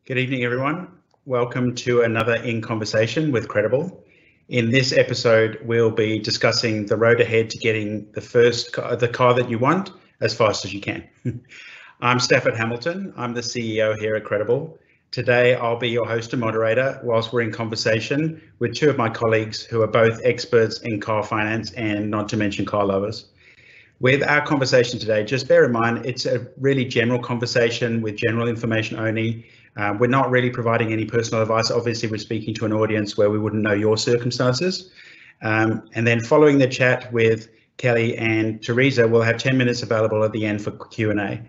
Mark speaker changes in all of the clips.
Speaker 1: Good evening, everyone. Welcome to another In Conversation with Credabl. In this episode, we'll be discussing the road ahead to getting the car that you want as fast as you can. I'm Stafford Hamilton. I'm the CEO here at Credabl. Today, I'll be your host and moderator whilst we're in conversation with two of my colleagues who are both experts in car finance and not to mention car lovers. With our conversation today, just bear in mind, it's a really general conversation with general information only. We're not really providing any personal advice. Obviously, we're speaking to an audience where we wouldn't know your circumstances. And then following the chat with Kelly and Teresa, we'll have 10 minutes available at the end for Q&A.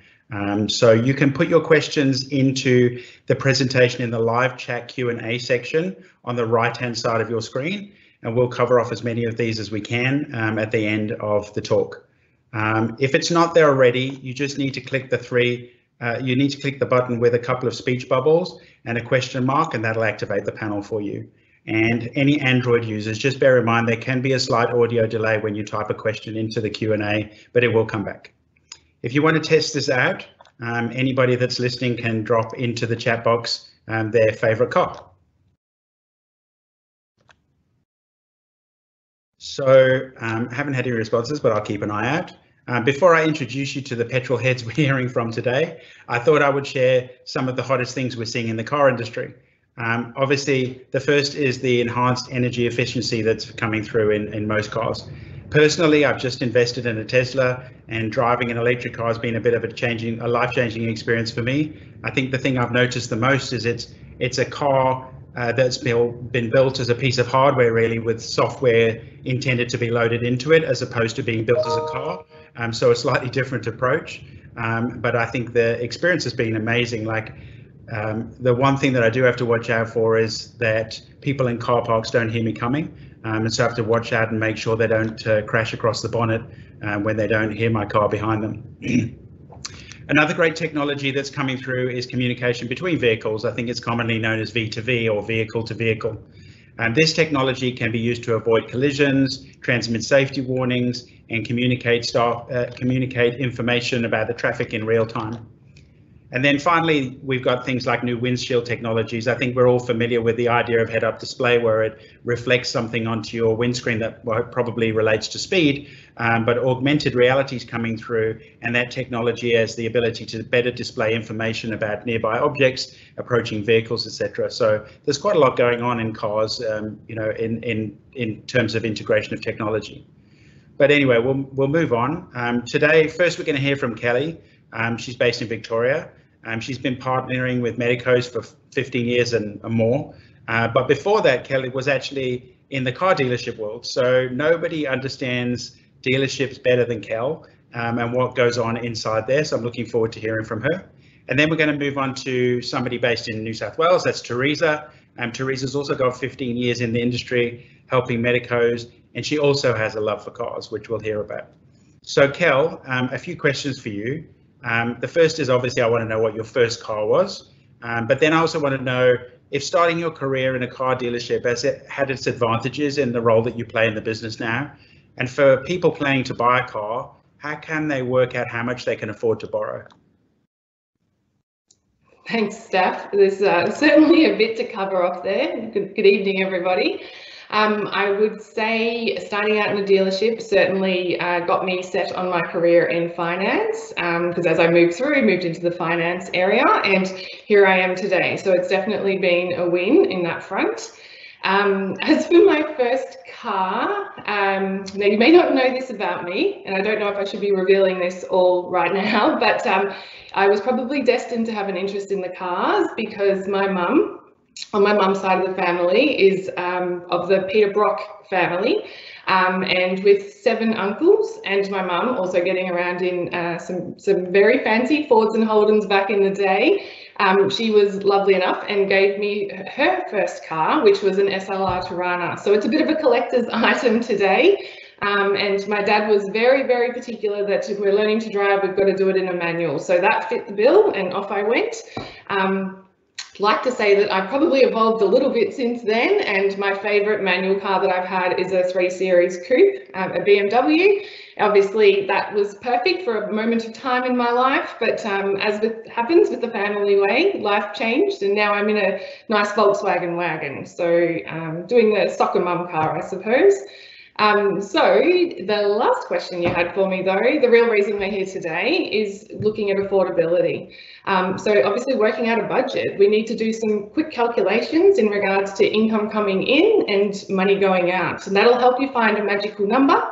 Speaker 1: So you can put your questions into the presentation in the live chat Q&A section on the right-hand side of your screen, and we'll cover off as many of these as we can at the end of the talk. If it's not there already, you just need to click the button with a couple of speech bubbles and a question mark, and that'll activate the panel for you. And any Android users, just bear in mind there can be a slight audio delay when you type a question into the Q&A, but it will come back. If you want to test this out, anybody that's listening can drop into the chat box their favorite car. So I haven't had any responses, but I'll keep an eye out. Before I introduce you to the petrol heads we're hearing from today, I thought I would share some of the hottest things we're seeing in the car industry. Obviously, the first is the enhanced energy efficiency that's coming through in most cars. Personally, I've just invested in a Tesla, and driving an electric car has been a bit of a life-changing experience for me. I think the thing I've noticed the most is it's a car that's been built as a piece of hardware, really, with software intended to be loaded into it as opposed to being built as a car. So a slightly different approach, but I think the experience has been amazing. The one thing that I do have to watch out for is that people in car parks don't hear me coming, and so I have to watch out and make sure they don't crash across the bonnet when they don't hear my car behind them. Another great technology that's coming through is communication between vehicles. I think it's commonly known as V2V or vehicle to vehicle. This technology can be used to avoid collisions, transmit safety warnings, and communicate information about the traffic in real time. And then finally, we've got things like new windshield technologies. I think we're all familiar with the idea of head-up display, where it reflects something onto your windscreen that probably relates to speed, but augmented reality is coming through, and that technology has the ability to better display information about nearby objects, approaching vehicles, etc. So there's quite a lot going on in cars, in terms of integration of technology. But anyway, we'll move on. Today, first we're going to hear from Kelly. She's based in Victoria. She's been partnering with medicos for 15 years and more. But before that, Kelly was actually in the car dealership world. So nobody understands dealerships better than Kel and what goes on inside there. So I'm looking forward to hearing from her. And then we're going to move on to somebody based in New South Wales. That's Teresa. Teresa's also got 15 years in the industry helping medicos, and she also has a love for cars, which we'll hear about. So Kel, a few questions for you. The first is, obviously, I want to know what your first car was, but then I also want to know if starting your career in a car dealership has it had its advantages in the role that you play in the business now. And for people planning to buy a car, how can they work out how much they can afford to borrow?
Speaker 2: Thanks, Steph. There's certainly a bit to cover off there. Good evening, everybody. I would say starting out in a dealership certainly got me set on my career in finance, because as I moved into the finance area, and here I am today. So it's definitely been a win in that front. As for my first car, now you may not know this about me, and I don't know if I should be revealing this all right now, but I was probably destined to have an interest in the cars because my mum, on my mum's side of the family, is of the Peter Brock family, and with 7 uncles, and my mum also getting around in some very fancy Fords and Holdens back in the day. She was lovely enough and gave me her first car, which was an SLR Tirana. So it's a bit of a collector's item today. And my dad was very, very particular that if we're learning to drive, we've got to do it in a manual. So that fit the bill, and off I went. Like to say that I've probably evolved a little bit since then, and my favourite manual car that I've had is a 3 Series coupe, a BMW, Obviously, that was perfect for a moment of time in my life, but as happens with the family way, life changed, and now I'm in a nice Volkswagen wagon. So doing the soccer mum car, I suppose. So the last question you had for me, though, the real reason we're here today is looking at affordability. So obviously working out a budget, we need to do some quick calculations in regards to income coming in and money going out. And that'll help you find a magical number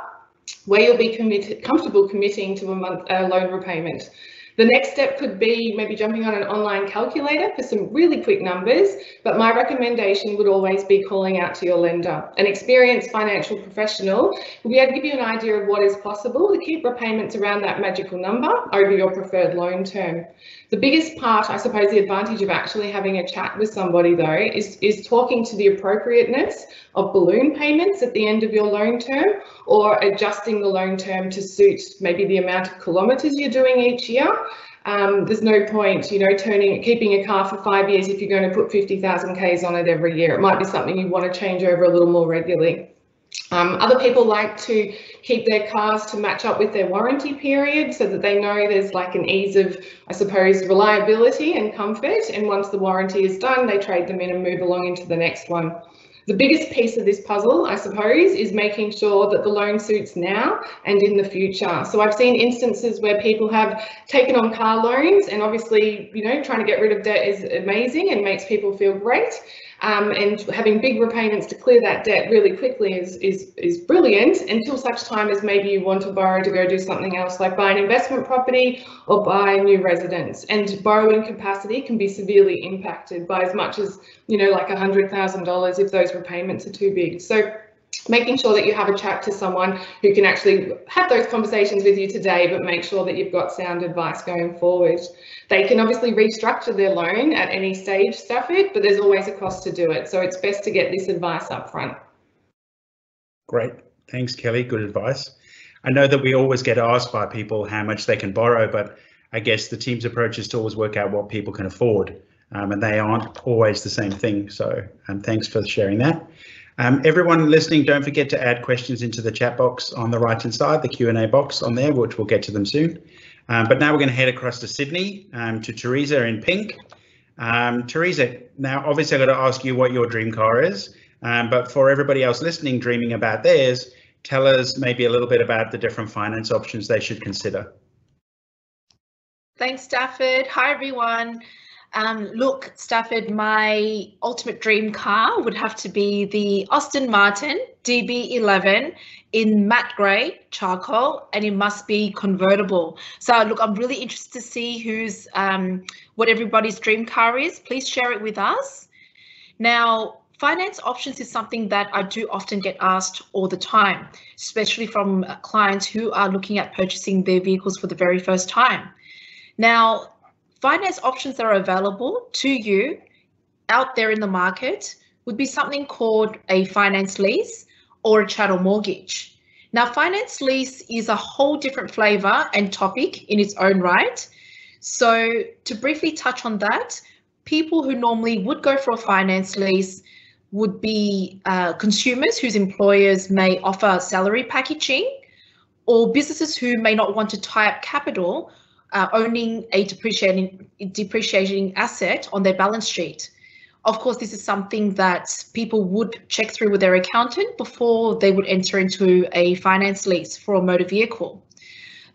Speaker 2: where you'll be comfortable committing to a loan repayment. The next step could be maybe jumping on an online calculator for some really quick numbers, but my recommendation would always be calling out to your lender. An experienced financial professional will be able to give you an idea of what is possible to keep repayments around that magical number over your preferred loan term. The biggest part, I suppose, the advantage of actually having a chat with somebody though, is talking to the appropriateness of balloon payments at the end of your loan term, or adjusting the loan term to suit maybe the amount of kilometres you're doing each year. There's no point, you know, keeping a car for 5 years if you're going to put 50,000 Ks on it every year. It might be something you want to change over a little more regularly. Other people like to keep their cars to match up with their warranty period so that they know there's like an ease of, I suppose, reliability and comfort. And once the warranty is done, they trade them in and move along into the next one. The biggest piece of this puzzle, I suppose, is making sure that the loan suits now and in the future. So I've seen instances where people have taken on car loans, and obviously, you know, trying to get rid of debt is amazing and makes people feel great. And having big repayments to clear that debt really quickly is brilliant, until such time as maybe you want to borrow to go do something else, like buy an investment property or buy a new residence. And borrowing capacity can be severely impacted by as much as, you know, like $100,000 if those repayments are too big. So making sure that you have a chat to someone who can actually have those conversations with you today, but make sure that you've got sound advice going forward. They can obviously restructure their loan at any stage, Stafford, but there's always a cost to do it. So it's best to get this advice up front.
Speaker 1: Great. Thanks, Kelly. Good advice. I know that we always get asked by people how much they can borrow, but I guess the team's approach is to always work out what people can afford, and they aren't always the same thing. So thanks for sharing that. Everyone listening, don't forget to add questions into the chat box on the right hand side, the Q&A box on there, which we'll get to them soon. But now we're going to head across to Sydney, to Teresa in pink. Teresa, now obviously I've got to ask you what your dream car is, but for everybody else listening, dreaming about theirs, tell us maybe a little bit about the different finance options they should consider.
Speaker 3: Thanks, Stafford. Hi, everyone. Look, Stafford, my ultimate dream car would have to be the Aston Martin DB11 in matte grey charcoal, and it must be convertible. So look, I'm really interested to see what everybody's dream car is. Please share it with us. Now, finance options is something that I do often get asked all the time, especially from clients who are looking at purchasing their vehicles for the very first time. Now, finance options that are available to you out there in the market would be something called a finance lease or a chattel mortgage. Now, finance lease is a whole different flavour and topic in its own right. So to briefly touch on that, people who normally would go for a finance lease would be consumers whose employers may offer salary packaging, or businesses who may not want to tie up capital owning a depreciating asset on their balance sheet. Of course, this is something that people would check through with their accountant before they would enter into a finance lease for a motor vehicle.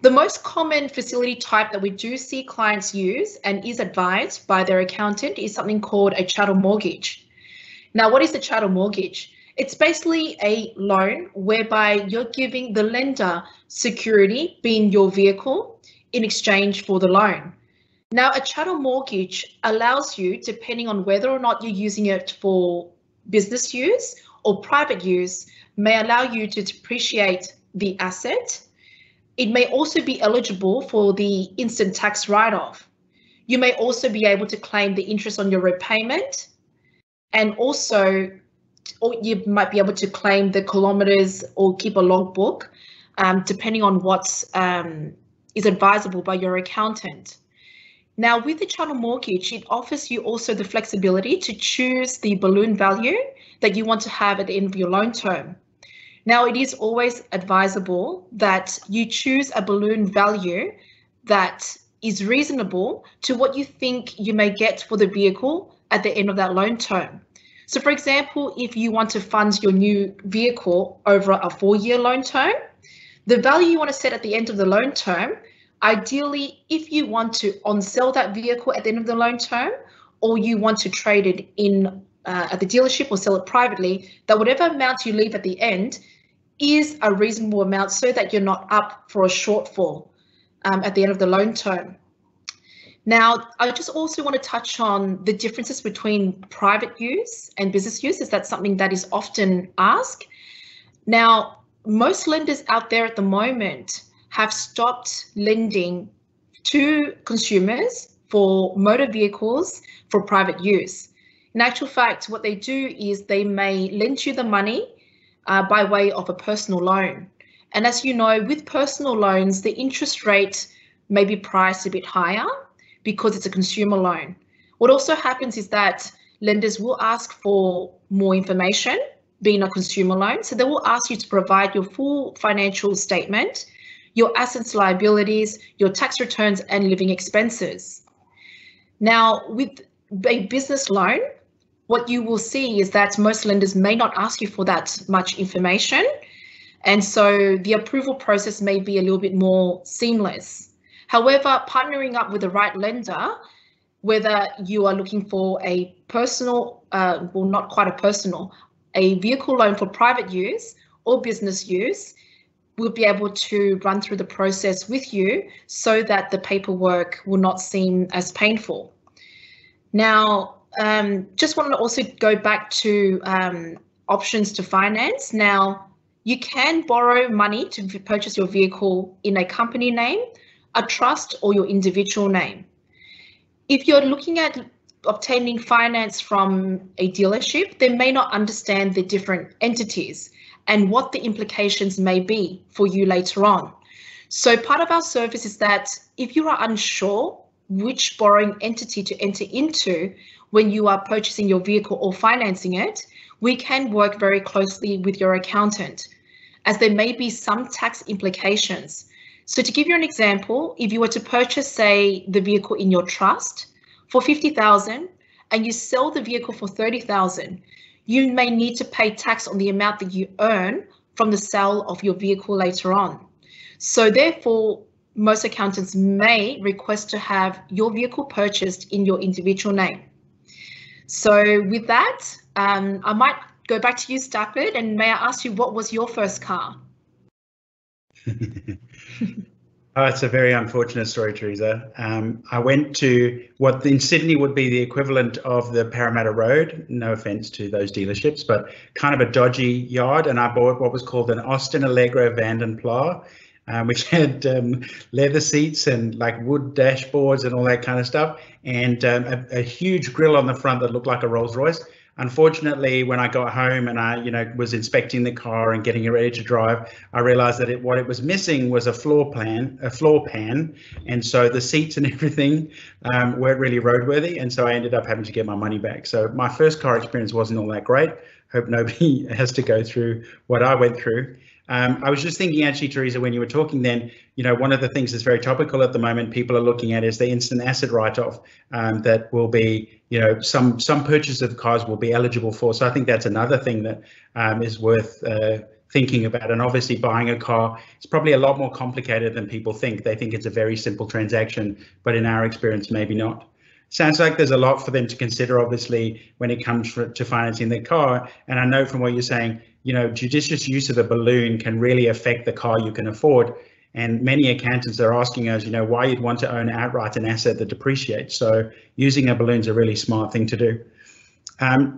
Speaker 3: The most common facility type that we do see clients use and is advised by their accountant is something called a chattel mortgage. Now, what is a chattel mortgage? It's basically a loan whereby you're giving the lender security, being your vehicle, in exchange for the loan. Now, a chattel mortgage allows you, depending on whether or not you're using it for business use or private use, may allow you to depreciate the asset. It may also be eligible for the instant tax write-off. You may also be able to claim the interest on your repayment, and also or you might be able to claim the kilometres or keep a logbook, depending on what is advisable by your accountant. Now, with the chattel mortgage, it offers you also the flexibility to choose the balloon value that you want to have at the end of your loan term. Now, it is always advisable that you choose a balloon value that is reasonable to what you think you may get for the vehicle at the end of that loan term. So for example, if you want to fund your new vehicle over a 4-year loan term, the value you want to set at the end of the loan term, ideally, if you want to on-sell that vehicle at the end of the loan term, or you want to trade it in at the dealership or sell it privately, that whatever amount you leave at the end is a reasonable amount so that you're not up for a shortfall at the end of the loan term. Now, I just also want to touch on the differences between private use and business use, as that's something that is often asked. Now, most lenders out there at the moment have stopped lending to consumers for motor vehicles for private use. In actual fact, what they do is they may lend you the money by way of a personal loan. And as you know, with personal loans, the interest rate may be priced a bit higher because it's a consumer loan. What also happens is that lenders will ask for more information, being a consumer loan. So they will ask you to provide your full financial statement, your assets, liabilities, your tax returns, and living expenses. Now, with a business loan, what you will see is that most lenders may not ask you for that much information. And so the approval process may be a little bit more seamless. However, partnering up with the right lender, whether you are looking for a personal, well, not quite a personal, a vehicle loan for private use or business use, we'll be able to run through the process with you so that the paperwork will not seem as painful. Now, just want to also go back to options to finance. Now, you can borrow money to purchase your vehicle in a company name, a trust, or your individual name. If you're looking at obtaining finance from a dealership, they may not understand the different entities and what the implications may be for you later on. So part of our service is that if you are unsure which borrowing entity to enter into when you are purchasing your vehicle or financing it, we can work very closely with your accountant, as there may be some tax implications. So to give you an example, if you were to purchase, say, the vehicle in your trust for $50,000 and you sell the vehicle for $30,000, you may need to pay tax on the amount that you earn from the sale of your vehicle later on. So therefore, most accountants may request to have your vehicle purchased in your individual name. So with that, I might go back to you, Stafford, and may I ask you, what was your first car?
Speaker 1: Oh, it's a very unfortunate story, Teresa. I went to what in Sydney would be the equivalent of the Parramatta Road, no offence to those dealerships, but kind of a dodgy yard, and I bought what was called an Austin Allegro Vanden Pla, which had leather seats and like wood dashboards and all that kind of stuff, and a huge grille on the front that looked like a Rolls Royce. Unfortunately, when I got home and I, was inspecting the car and getting it ready to drive, I realized that what it was missing was a floor pan, and so the seats and everything weren't really roadworthy, and so I ended up having to get my money back. So my first car experience wasn't all that great. Hope nobody has to go through what I went through. I was just thinking, actually, Teresa, when you were talking then, one of the things that's very topical at the moment people are looking at is the instant asset write-off that will be, some purchase of cars will be eligible for. So I think that's another thing that is worth thinking about. And obviously buying a car is probably a lot more complicated than people think. They think it's a very simple transaction, but in our experience, maybe not. Sounds like there's a lot for them to consider, obviously, when it comes to financing their car. And I know from what you're saying, judicious use of a balloon can really affect the car you can afford. And many accountants are asking us, why you'd want to own outright an asset that depreciates. So using a balloon is a really smart thing to do.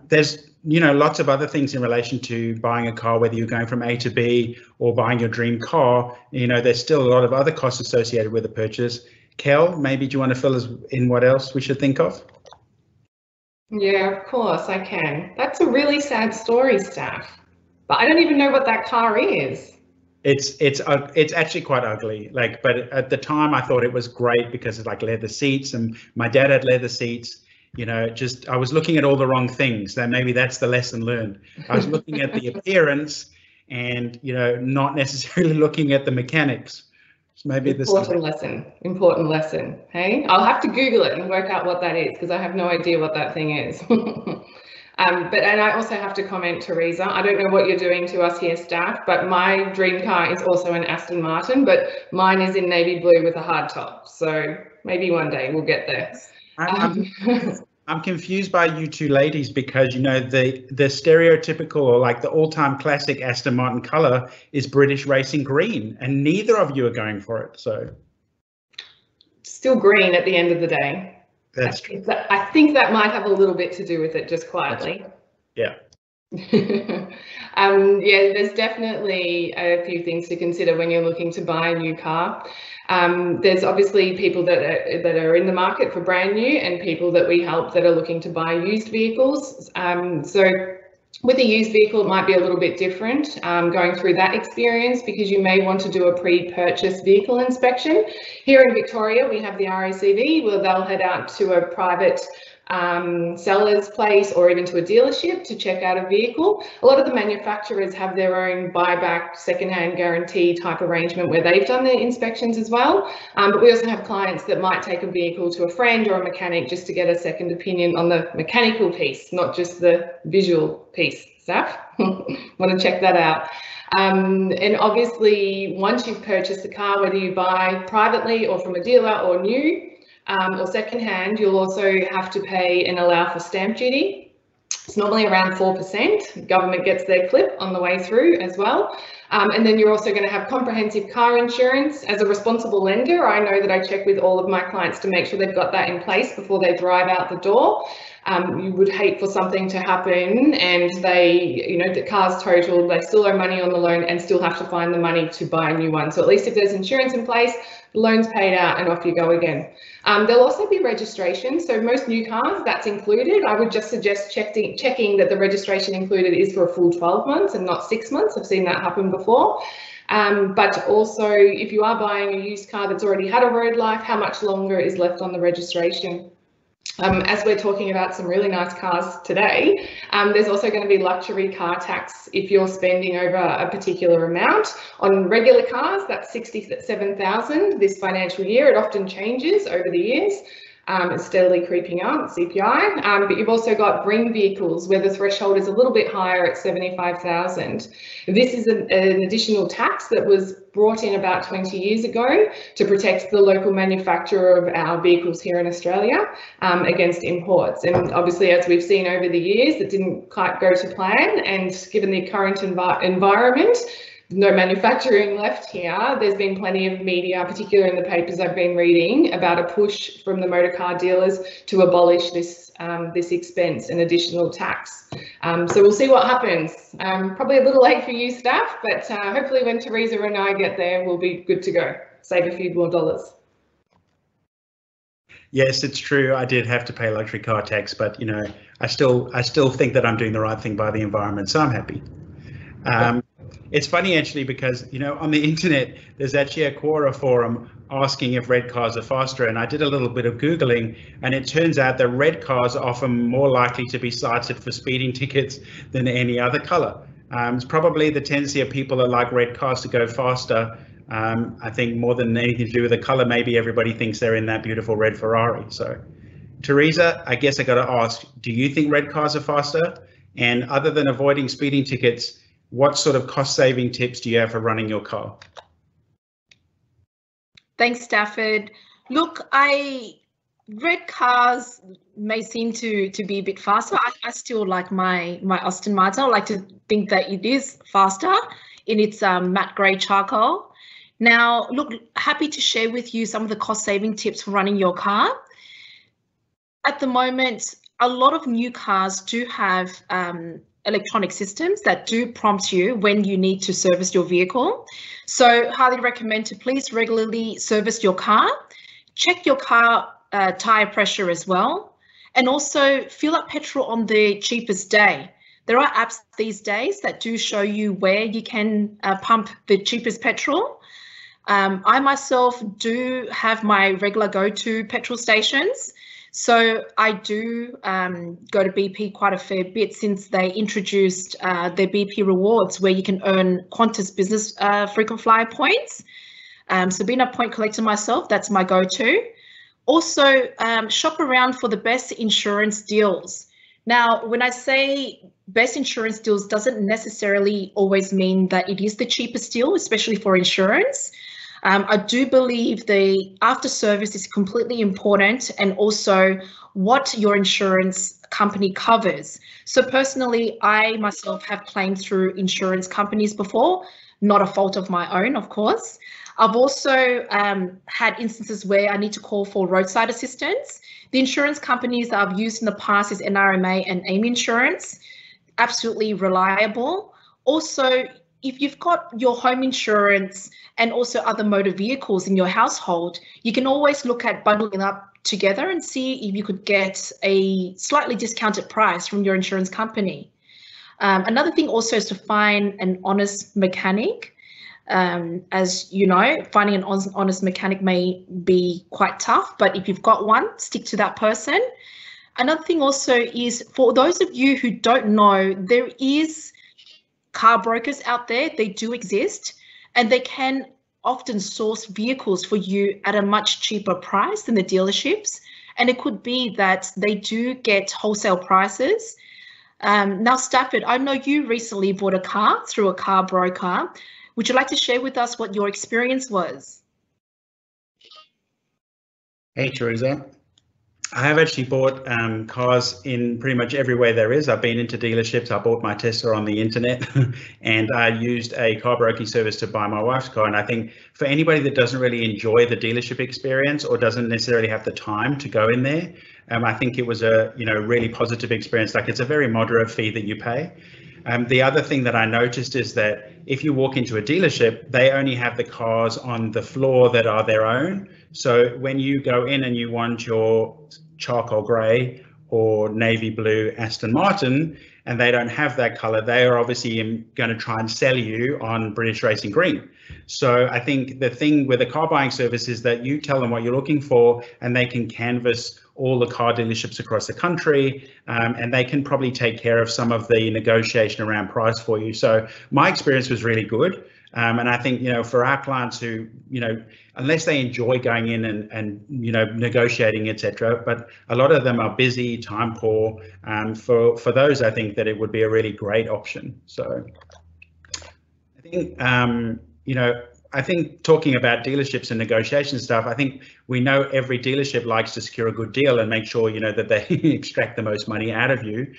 Speaker 1: There's, lots of other things in relation to buying a car, whether you're going from A to B or buying your dream car. There's still a lot of other costs associated with the purchase. Kel, maybe do you want to fill us in what else we should think of?
Speaker 2: Yeah, of course I can. That's a really sad story, Steph. But I don't even know what that car is.
Speaker 1: It's actually quite ugly. But at the time I thought it was great because it's like leather seats, and my dad had leather seats. I was looking at all the wrong things. Then maybe that's the lesson learned. I was looking at the appearance and, you know, not necessarily looking at the mechanics. So maybe
Speaker 2: important lesson. Hey, I'll have to Google it and work out what that is, because I have no idea what that thing is. And I also have to comment, Teresa, I don't know what you're doing to us here, staff, but my dream car is also an Aston Martin, but mine is in navy blue with a hard top. So maybe one day we'll get there.
Speaker 1: I'm confused by you two ladies, because, you know, the stereotypical, or like the all-time classic Aston Martin color is British racing green, and neither of you are going for it. So
Speaker 2: still green at the end of the day.
Speaker 1: That's true.
Speaker 2: I think that might have a little bit to do with it, just quietly.
Speaker 1: Yeah.
Speaker 2: Yeah, there's definitely a few things to consider when you're looking to buy a new car. There's obviously people that are in the market for brand new, and people that we help that are looking to buy used vehicles. So with a used vehicle, it might be a little bit different going through that experience, because you may want to do a pre-purchase vehicle inspection. Here in Victoria, we have the RACV, where they'll head out to a private seller's place or even to a dealership to check out a vehicle. A lot of the manufacturers have their own buyback second-hand guarantee type arrangement where they've done their inspections as well. But we also have clients that might take a vehicle to a friend or a mechanic just to get a second opinion on the mechanical piece, not just the visual piece. Staff, want to check that out. And obviously, once you've purchased the car, whether you buy privately or from a dealer or new, or second-hand, you'll also have to pay and allow for stamp duty. It's normally around 4%. Government gets their clip on the way through as well. And then you're also going to have comprehensive car insurance. As a responsible lender, I know that I check with all of my clients to make sure they've got that in place before they drive out the door. You would hate for something to happen and the car's totaled, they still owe money on the loan and still have to find the money to buy a new one. So at least if there's insurance in place, the loan's paid out and off you go again. There'll also be registration. So most new cars, that's included. I would just suggest checking that the registration included is for a full 12 months and not 6 months. I've seen that happen before. But also, if you are buying a used car that's already had a road life, how much longer is left on the registration? As we're talking about some really nice cars today, there's also going to be luxury car tax if you're spending over a particular amount. On regular cars, that's $67,000 this financial year. It often changes over the years. It's steadily creeping up, CPI, but you've also got green vehicles where the threshold is a little bit higher at $75,000. This is an additional tax that was brought in about 20 years ago to protect the local manufacturer of our vehicles here in Australia against imports. And obviously, as we've seen over the years, it didn't quite go to plan, and given the current environment, no manufacturing left here. There's been plenty of media, particularly in the papers I've been reading, about a push from the motor car dealers to abolish this expense and additional tax. So we'll see what happens. Probably a little late for you, staff, but hopefully when Teresa and I get there, we'll be good to go. Save a few more dollars.
Speaker 1: Yes, it's true. I did have to pay luxury car tax, but I still think that I'm doing the right thing by the environment, so I'm happy. It's funny actually, because on the internet there's actually a Quora forum asking if red cars are faster, and I did a little bit of Googling, and it turns out that red cars are often more likely to be cited for speeding tickets than any other color. It's probably the tendency of people that like red cars to go faster. I think more than anything to do with the color, maybe everybody thinks they're in that beautiful red Ferrari. So Teresa, I guess I got to ask, do you think red cars are faster? And other than avoiding speeding tickets, what sort of cost-saving tips do you have for running your car?
Speaker 3: Thanks, Stafford. Look, red cars may seem to be a bit faster. I still like my Aston Martin. I like to think that it is faster in its matte grey charcoal. Now, look, happy to share with you some of the cost-saving tips for running your car. At the moment, a lot of new cars do have electronic systems that do prompt you when you need to service your vehicle. So highly recommend to please regularly service your car, check your car tire pressure as well, and also fill up petrol on the cheapest day. There are apps these days that do show you where you can pump the cheapest petrol. I myself do have my regular go-to petrol stations. So I do go to BP quite a fair bit since they introduced their BP rewards, where you can earn Qantas business frequent flyer points. So being a point collector myself, that's my go-to. Also, shop around for the best insurance deals. Now, when I say best insurance deals, doesn't necessarily always mean that it is the cheapest deal, especially for insurance. I do believe the after service is completely important, and also what your insurance company covers. So personally, I myself have claimed through insurance companies before, not a fault of my own, of course. I've also had instances where I need to call for roadside assistance. The insurance companies that I've used in the past is NRMA and AIM Insurance, absolutely reliable. Also, if you've got your home insurance and also other motor vehicles in your household, you can always look at bundling up together and see if you could get a slightly discounted price from your insurance company. Another thing also is to find an honest mechanic. As you know, finding an honest mechanic may be quite tough, but if you've got one, stick to that person. Another thing also is, for those of you who don't know, there is car brokers out there. They do exist, and they can often source vehicles for you at a much cheaper price than the dealerships. And it could be that they do get wholesale prices. Now, Stafford, I know you recently bought a car through a car broker. Would you like to share with us what your experience was?
Speaker 1: Hey, Teresa. I have actually bought cars in pretty much every way there is. I've been into dealerships. I bought my Tesla on the internet and I used a car broking service to buy my wife's car. And I think for anybody that doesn't really enjoy the dealership experience or doesn't necessarily have the time to go in there, I think it was a really positive experience. Like, it's a very moderate fee that you pay. The other thing that I noticed is that if you walk into a dealership, they only have the cars on the floor that are their own. So when you go in and you want your charcoal grey or navy blue Aston Martin, and they don't have that color, they are obviously going to try and sell you on British Racing Green. So I think the thing with the car buying service is that you tell them what you're looking for, and they can canvass all the car dealerships across the country, and they can probably take care of some of the negotiation around price for you. So my experience was really good. And I think, for our clients who, unless they enjoy going in and negotiating, etc., but a lot of them are busy, time poor. For those, I think that it would be a really great option. So I think, I think talking about dealerships and negotiation stuff, I think we know every dealership likes to secure a good deal and make sure, that they extract the most money out of you.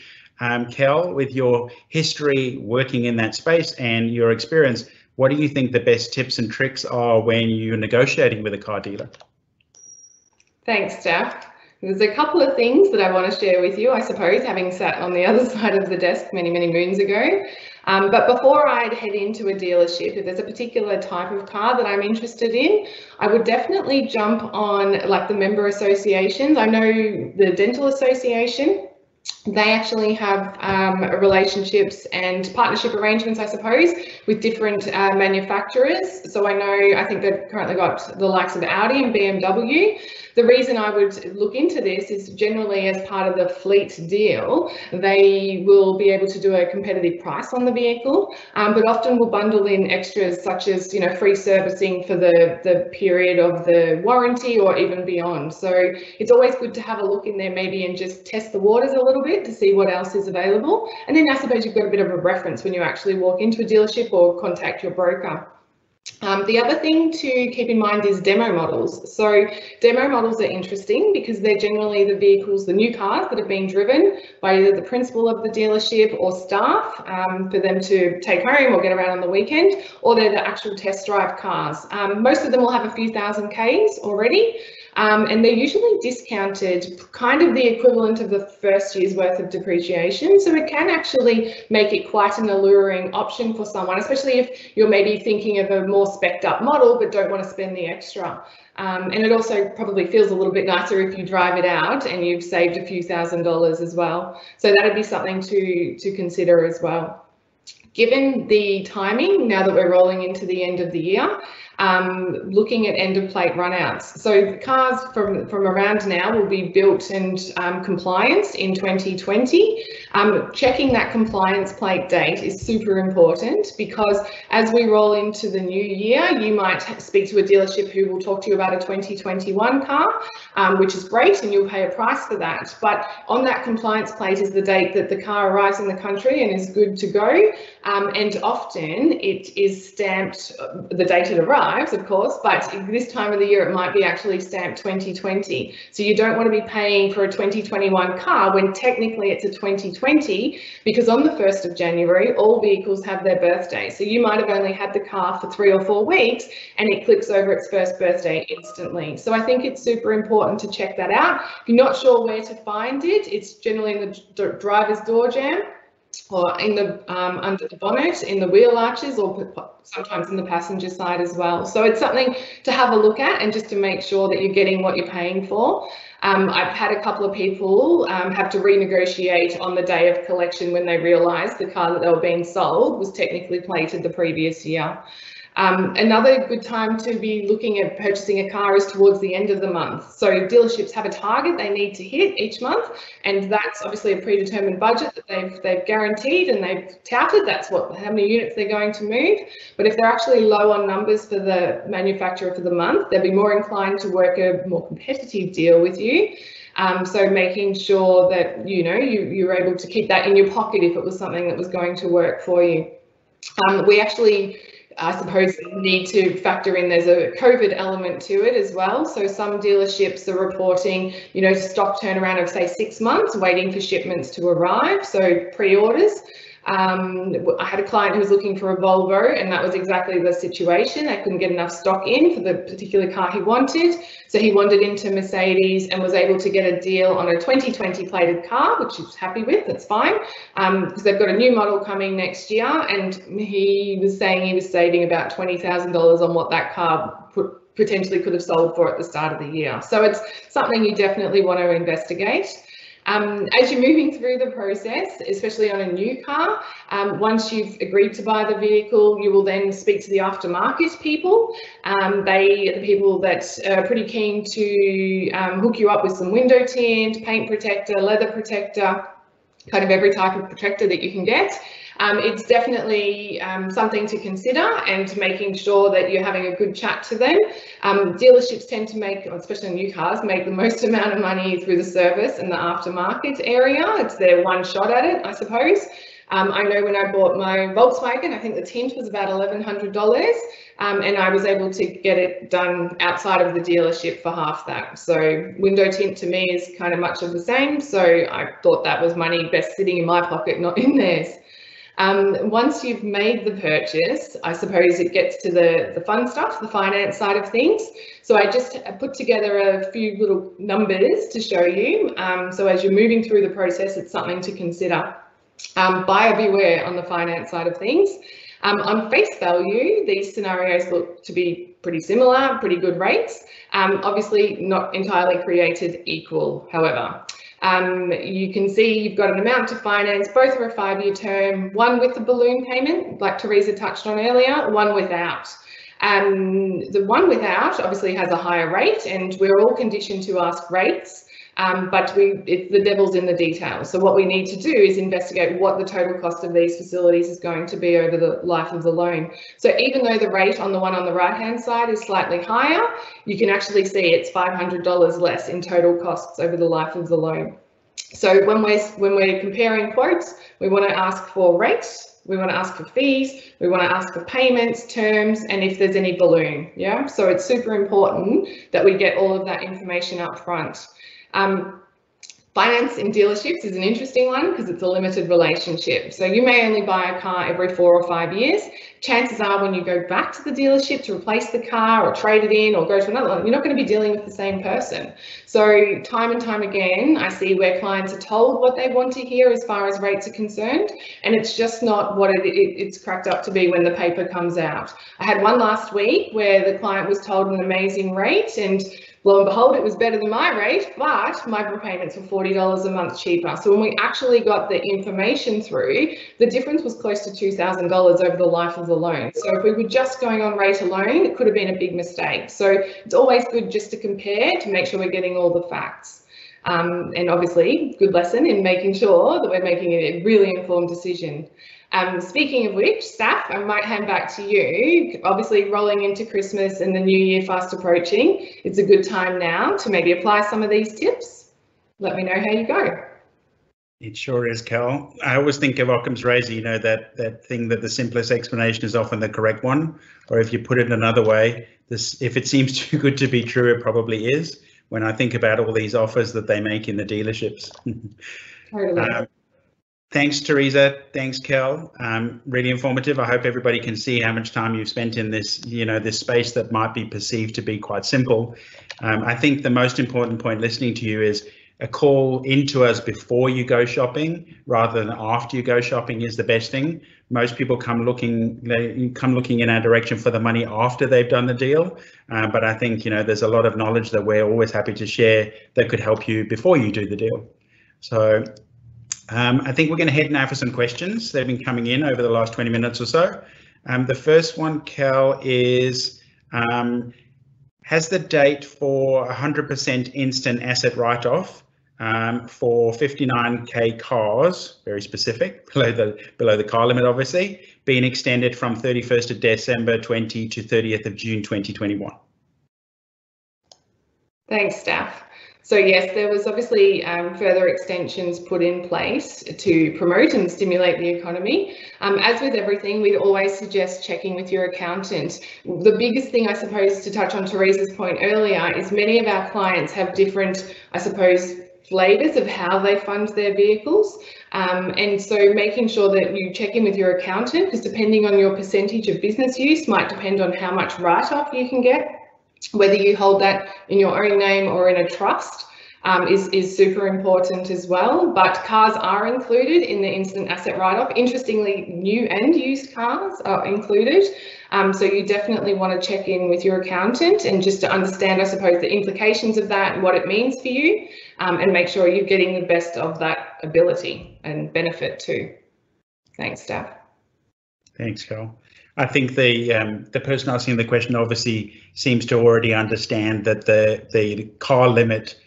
Speaker 1: Kel, with your history working in that space and your experience, what do you think the best tips and tricks are when you're negotiating with a car dealer?
Speaker 2: Thanks, Steph. There's a couple of things that I want to share with you, I suppose, having sat on the other side of the desk many, many moons ago. But before I head into a dealership, if there's a particular type of car that I'm interested in, I would definitely jump on like the member associations. I know the Dental Association. They actually have relationships and partnership arrangements, I suppose, with different manufacturers. So I think they've currently got the likes of Audi and BMW. The reason I would look into this is generally as part of the fleet deal, they will be able to do a competitive price on the vehicle, but often will bundle in extras such as, free servicing for the period of the warranty or even beyond. So it's always good to have a look in there maybe and just test the waters a little bit to see what else is available. And then I suppose you've got a bit of a reference when you actually walk into a dealership or contact your broker. The other thing to keep in mind is demo models. So demo models are interesting because they're generally the vehicles, the new cars that have been driven by either the principal of the dealership or staff for them to take home or get around on the weekend, or they're the actual test drive cars. Most of them will have a few thousand Ks already. And they're usually discounted kind of the equivalent of the first year's worth of depreciation. So it can actually make it quite an alluring option for someone, especially if you're maybe thinking of a more spec'd up model but don't want to spend the extra. And it also probably feels a little bit nicer if you drive it out and you've saved a few $1,000s as well. So that'd be something to consider as well. Given the timing, now that we're rolling into the end of the year, looking at end of plate runouts. So cars from around now will be built and compliance in 2020. Checking that compliance plate date is super important, because as we roll into the new year, you might speak to a dealership who will talk to you about a 2021 car, which is great, and you'll pay a price for that. But on that compliance plate is the date that the car arrives in the country and is good to go. And often it is stamped the date it arrives, of course, but this time of the year it might be actually stamped 2020. So you don't want to be paying for a 2021 car when technically it's a 2020, because on the 1st of January, all vehicles have their birthday. So you might have only had the car for 3 or 4 weeks and it clicks over its first birthday instantly. So I think it's super important to check that out. If you're not sure where to find it, it's generally in the driver's door jamb, or in the under the bonnet, in the wheel arches, or sometimes in the passenger side as well. So it's something to have a look at, and just to make sure that you're getting what you're paying for. I've had a couple of people have to renegotiate on the day of collection when they realised the car that they were being sold was technically plated the previous year. Another good time to be looking at purchasing a car is towards the end of the month. So dealerships have a target they need to hit each month, and that's obviously a predetermined budget that they've guaranteed and they've touted. That's how many units they're going to move. But if they're actually low on numbers for the manufacturer for the month, they'll be more inclined to work a more competitive deal with you. So making sure that you're able to keep that in your pocket if it was something that was going to work for you. We actually, I suppose, need to factor in there's a COVID element to it as well. So some dealerships are reporting, stock turnaround of say 6 months, waiting for shipments to arrive. So pre-orders. I had a client who was looking for a Volvo, and that was exactly the situation. They couldn't get enough stock in for the particular car he wanted. So he wandered into Mercedes and was able to get a deal on a 2020 plated car, which he's happy with. That's fine, because they've got a new model coming next year, and he was saying he was saving about $20,000 on what that car potentially could have sold for at the start of the year. So it's something you definitely want to investigate. As you're moving through the process, especially on a new car, once you've agreed to buy the vehicle, you will then speak to the aftermarket people. They are the people that are pretty keen to hook you up with some window tint, paint protector, leather protector, kind of every type of protector that you can get. It's definitely something to consider, and making sure that you're having a good chat to them. Dealerships tend to make, especially new cars, make the most amount of money through the service and the aftermarket area. It's their one shot at it, I suppose. I know when I bought my Volkswagen, I think the tint was about $1,100, and I was able to get it done outside of the dealership for half that. So window tint to me is kind of much of the same. So I thought that was money best sitting in my pocket, not in theirs. Once you've made the purchase, I suppose it gets to the fun stuff, the finance side of things. So I just put together a few little numbers to show you. So as you're moving through the process, it's something to consider. Buyer beware on the finance side of things. On face value, these scenarios look to be pretty similar, pretty good rates. Obviously not entirely created equal, however. You can see you've got an amount to finance, both are a 5-year term, one with the balloon payment, like Teresa touched on earlier, one without. The one without obviously has a higher rate, and we're all conditioned to ask rates, but the devil's in the details. So what we need to do is investigate what the total cost of these facilities is going to be over the life of the loan. So even though the rate on the one on the right hand side is slightly higher, you can actually see it's $500 less in total costs over the life of the loan. So when we're comparing quotes, we want to ask for rates, we want to ask for fees, we want to ask for payments, terms, and if there's any balloon. Yeah, so it's super important that we get all of that information up front. Finance in dealerships is an interesting one because it's a limited relationship. So you may only buy a car every 4 or 5 years. Chances are when you go back to the dealership to replace the car or trade it in or go to another one, you're not going to be dealing with the same person. So time and time again, I see where clients are told what they want to hear as far as rates are concerned, and it's just not what it's cracked up to be when the paper comes out. I had one last week where the client was told an amazing rate, and Lo and behold, it was better than my rate, but my repayments were $40 a month cheaper. So when we actually got the information through, the difference was close to $2,000 over the life of the loan. So if we were just going on rate alone, it could have been a big mistake. So it's always good just to compare to make sure we're getting all the facts. And obviously, good lesson in making sure that we're making a really informed decision. Speaking of which, Steph, I might hand back to you. Obviously, rolling into Christmas and the New Year fast approaching, it's a good time now to maybe apply some of these tips. Let me know how you go.
Speaker 1: It sure is, Cal. I always think of Occam's razor, you know, that thing that the simplest explanation is often the correct one, or if you put it another way, if it seems too good to be true, it probably is. When I think about all these offers that they make in the dealerships.
Speaker 2: Totally.
Speaker 1: Thanks, Teresa. Thanks, Kel. Really informative. I hope everybody can see how much time you've spent in this, this space that might be perceived to be quite simple. I think the most important point listening to you is a call into us before you go shopping rather than after you go shopping is the best thing. Most people come looking in our direction for the money after they've done the deal. But I think, there's a lot of knowledge that we're always happy to share that could help you before you do the deal. So I think we're going to head now for some questions. They've been coming in over the last 20 minutes or so. The first one, Cal, is has the date for 100% instant asset write-off for 59k cars, very specific, below the car limit, obviously, been extended from 31st of December 20 to 30th of June 2021?
Speaker 2: Thanks, Steph. So yes, there was obviously further extensions put in place to promote and stimulate the economy. As with everything, we'd always suggest checking with your accountant. The biggest thing, I suppose, to touch on Teresa's point earlier, is many of our clients have different, I suppose, flavours of how they fund their vehicles. And so making sure that you check in with your accountant, because depending on your percentage of business use might depend on how much write-off you can get. Whether you hold that in your own name or in a trust is super important as well. But cars are included in the instant asset write-off. Interestingly, new and used cars are included. So you definitely want to check in with your accountant and just to understand, I suppose, the implications of that and what it means for you, and make sure you're getting the best of that ability and benefit too. Thanks, Steph.
Speaker 1: Thanks, Carl. I think the person asking the question obviously seems to already understand that the car limit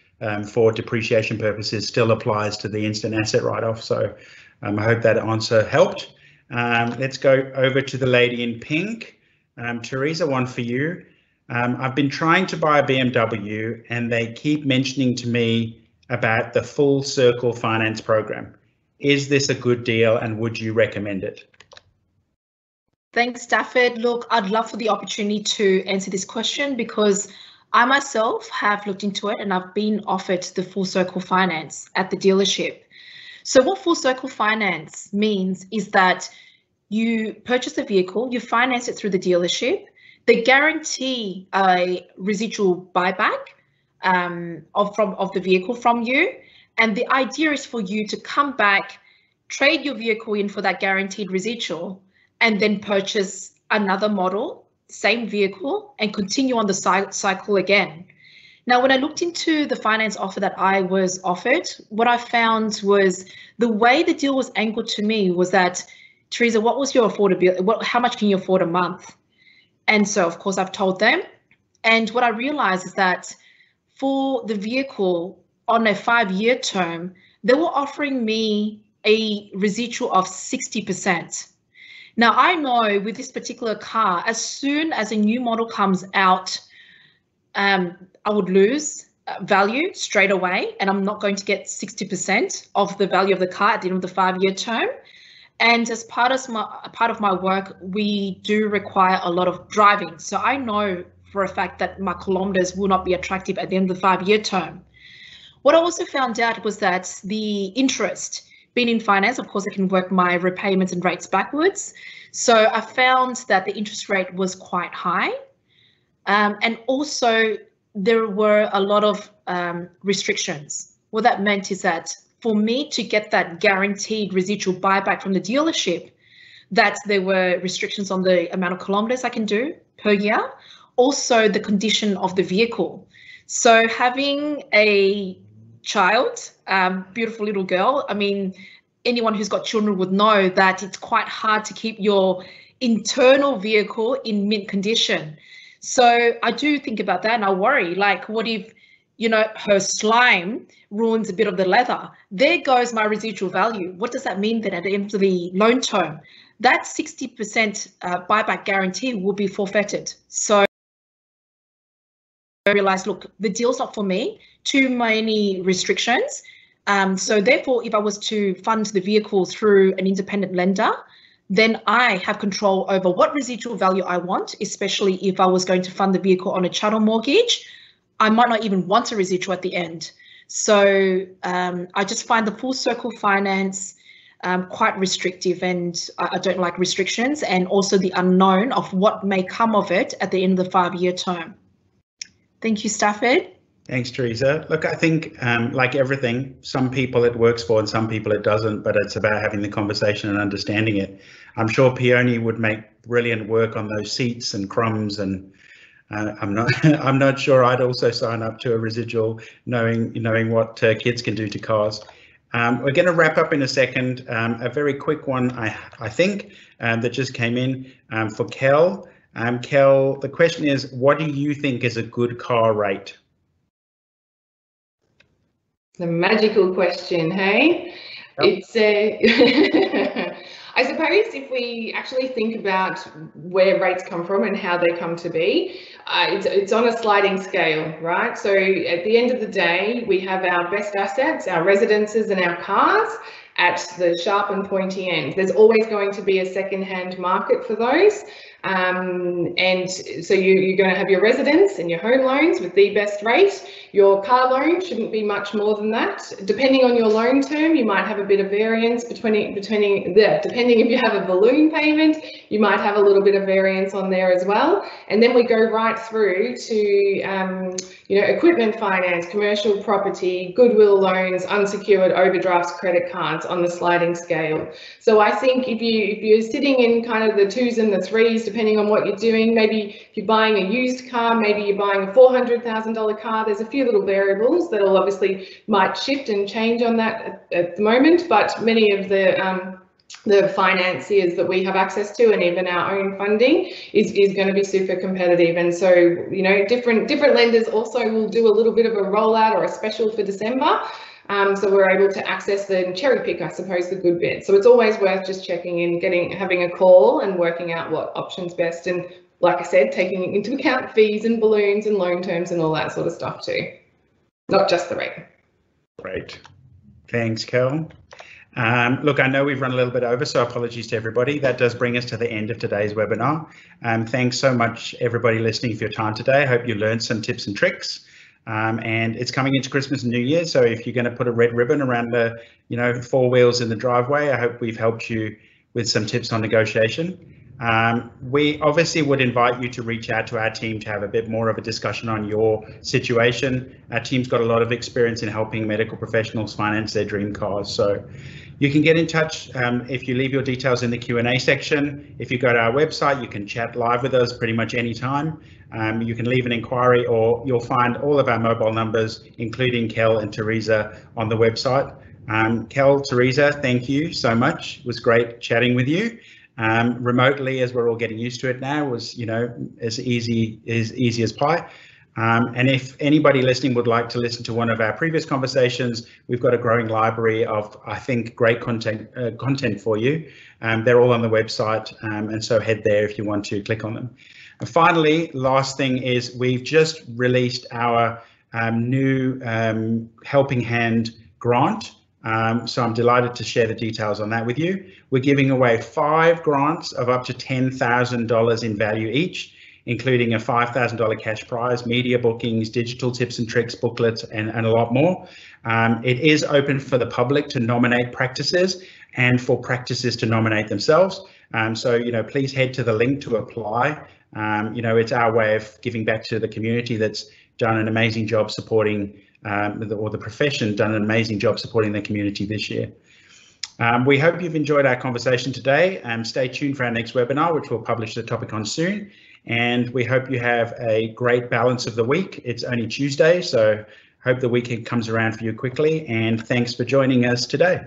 Speaker 1: for depreciation purposes still applies to the instant asset write-off. So I hope that answer helped. Let's go over to the lady in pink. Teresa, one for you. I've been trying to buy a BMW and they keep mentioning to me about the Full Circle Finance program. Is this a good deal and would you recommend it?
Speaker 3: Thanks, Stafford. Look, I'd love for the opportunity to answer this question because I myself have looked into it and I've been offered the Full Circle Finance at the dealership. So what Full Circle Finance means is that you purchase a vehicle, you finance it through the dealership, they guarantee a residual buyback of the vehicle from you, and the idea is for you to come back, trade your vehicle in for that guaranteed residual, and then purchase another model, same vehicle, and continue on the cycle again. Now, when I looked into the finance offer that I was offered, what I found was the way the deal was angled to me was that, Teresa, what was your affordability? How much can you afford a month? And so, of course, I've told them. And what I realized is that for the vehicle on a 5-year term, they were offering me a residual of 60%. Now, I know with this particular car, as soon as a new model comes out, I would lose value straight away, and I'm not going to get 60% of the value of the car at the end of the 5-year term. And as part of my work, we do require a lot of driving. So I know for a fact that my kilometers will not be attractive at the end of the 5-year term. What I also found out was that the interest, being in finance, of course, I can work my repayments and rates backwards. So I found that the interest rate was quite high. And also there were a lot of restrictions. What that meant is that for me to get that guaranteed residual buyback from the dealership, that there were restrictions on the amount of kilometers I can do per year, also the condition of the vehicle. So having a child, beautiful little girl, I mean, anyone who's got children would know that it's quite hard to keep your internal vehicle in mint condition. So I do think about that and I worry, like, what if, you know, her slime ruins a bit of the leather? There goes my residual value. What does that mean then at the end of the loan term? That 60% buyback guarantee will be forfeited. So I realized, look, the deal's not for me, too many restrictions. So therefore, if I was to fund the vehicle through an independent lender, then I have control over what residual value I want, especially if I was going to fund the vehicle on a chattel mortgage. I might not even want a residual at the end. So I just find the full circle finance quite restrictive, and I don't like restrictions, and also the unknown of what may come of it at the end of the 5-year term. Thank you, Stafford.
Speaker 1: Thanks, Teresa. Look, I think like everything, some people it works for and some people it doesn't, but it's about having the conversation and understanding it. I'm sure Peony would make brilliant work on those seats and crumbs, and I'm not sure I'd also sign up to a residual knowing what kids can do to cars. We're going to wrap up in a second. A very quick one, I think, that just came in for Kel. Kel, the question is, what do you think is a good car rate?
Speaker 2: The magical question, hey? Yep. It's I suppose if we actually think about where rates come from and how they come to be, it's on a sliding scale, right? So at the end of the day, we have our best assets, our residences and our cars at the sharp and pointy end. There's always going to be a second-hand market for those. And so you're going to have your residence and your home loans with the best rate. Your car loan shouldn't be much more than that. Depending on your loan term, you might have a bit of variance depending if you have a balloon payment, you might have a little bit of variance on there as well. And then we go right through to equipment finance, commercial property, goodwill loans, unsecured overdrafts, credit cards on the sliding scale. So I think if you're sitting in kind of the 2s and the 3s, depending on what you're doing, maybe if you're buying a used car, maybe you're buying a $400,000 car, there's a few little variables that'll obviously might shift and change on that at the moment, but many of the financiers that we have access to and even our own funding is going to be super competitive. And so, you know, different lenders also will do a little bit of a rollout or a special for December. So we're able to access the cherry pick, I suppose, the good bit. So it's always worth just checking in, having a call and working out what option's best. And like I said, taking into account fees and balloons and loan terms and all that sort of stuff too, not just the rate.
Speaker 1: Great. Thanks, Kel. Look, I know we've run a little bit over, so apologies to everybody. That does bring us to the end of today's webinar. Thanks so much, everybody listening, for your time today. I hope you learned some tips and tricks. And it's coming into Christmas and New Year, so if you're going to put a red ribbon around the, 4 wheels in the driveway, I hope we've helped you with some tips on negotiation. We obviously would invite you to reach out to our team to have a bit more of a discussion on your situation. Our team's got a lot of experience in helping medical professionals finance their dream cars, so you can get in touch if you leave your details in the Q&A section. If you go to our website, you can chat live with us pretty much any time. You can leave an inquiry, or you'll find all of our mobile numbers, including Kel and Teresa, on the website. Kel, Teresa, thank you so much. It was great chatting with you. Remotely, as we're all getting used to it now, was as easy as pie. And if anybody listening would like to listen to one of our previous conversations, we've got a growing library of, I think, great content for you. They're all on the website, and so head there if you want to click on them. And finally, last thing is we've just released our new Helping Hand grant. So I'm delighted to share the details on that with you. We're giving away 5 grants of up to $10,000 in value each, including a $5,000 cash prize, media bookings, digital tips and tricks booklets, and a lot more. It is open for the public to nominate practices and for practices to nominate themselves. So, please head to the link to apply. It's our way of giving back to the community that's done an amazing job supporting, or the profession done an amazing job supporting the community this year. We hope you've enjoyed our conversation today. Stay tuned for our next webinar, which we'll publish the topic on soon. and we hope you have a great balance of the week. It's only Tuesday, so hope the weekend comes around for you quickly, and thanks for joining us today.